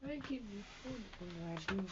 I give you food already.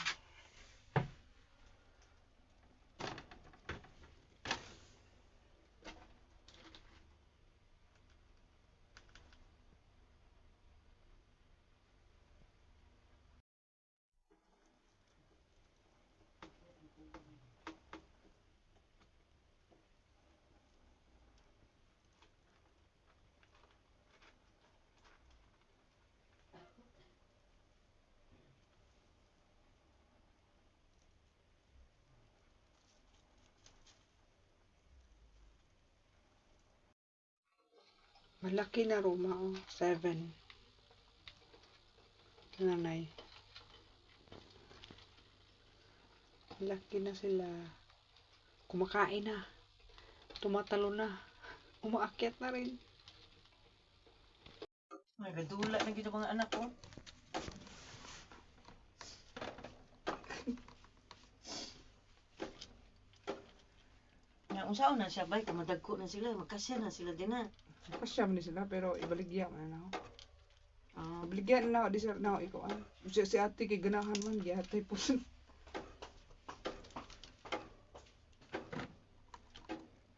Malaki na Roma, oh. 7. Nanay. Malaki na sila. Kumakain na. Tumatalo na. Umaakyat na rin. Ay, gadula na gito mga anak ko. Nga, unsaon na siya, bay, kamadagko na sila, magkasya na sila din na. Pasyam ni sila, pero ibaligyan na ako. Ibaligyan na ako, di sila na ako ikaw. Si ate kay ganahan man, giyatay po.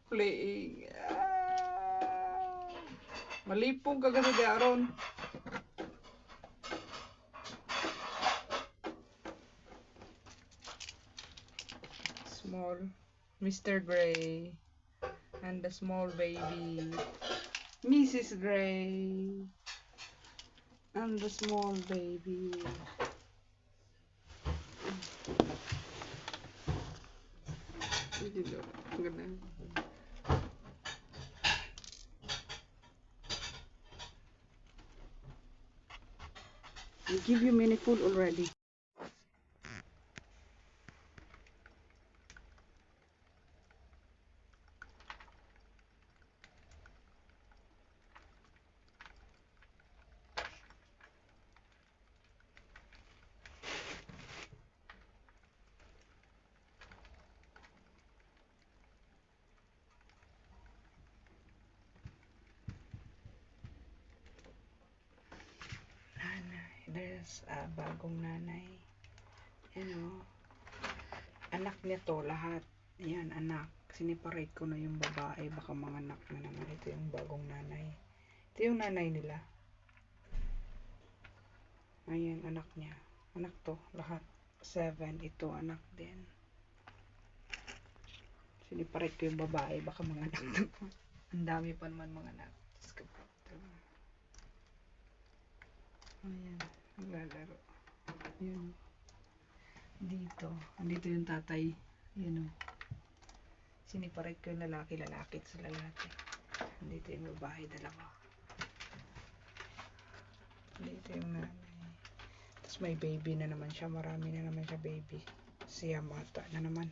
Playing. Malipong ka kasi di aron. Small Mr. Gray and the small baby Mrs. Gray and the small baby. I give you many food already. There's a bagong nanay. Anak nito lahat. Yan, anak. Siniparate ko na yung babae. Baka mga anak na naman. Ito yung bagong nanay. Ito yung nanay nila. Ayan, anak niya. Anak to, lahat. 7. Ito, anak din. Siniparate ko yung babae. Baka mga anak naman. Ang dami pa naman mga anak. Ayan, naglalaro. Yun. Dito. Andito yung tatay. Yun o. Siniparate ko yung lalaki sa lalaki. Andito yung babae, dalawa. Andito yung nanay. Tapos may baby na naman siya. Marami na naman siya baby. Siya mata na naman.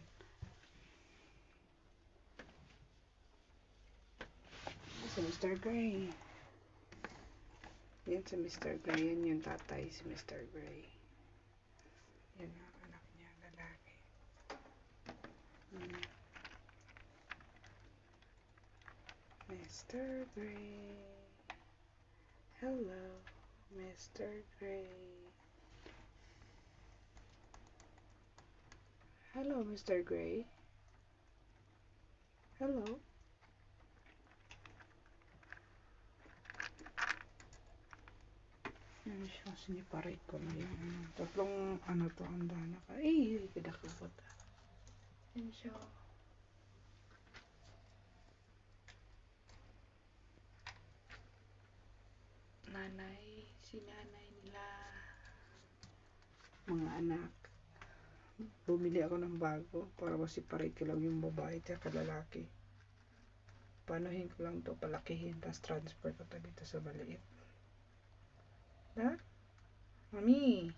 Si Mr. Gray. Yan si Mr. Gray. Yan yung tatay, si Mr. Gray. Yan ang anak niya, lalaki. Mr. Gray. Hello, Mr. Gray. Hello, Mr. Gray. Hello. Yan siya, siniparate ko na yung tatlong to, handa na ka. Ay, pinakabot. Yan siya. Nanay, si nanay nila. Mga anak. Bumili ako ng bago para masiparate ko lang yung babae at lalaki. Panuhin ko lang to, palakihin, tapos transfer ko to dito sa maliit. Ha? Mami!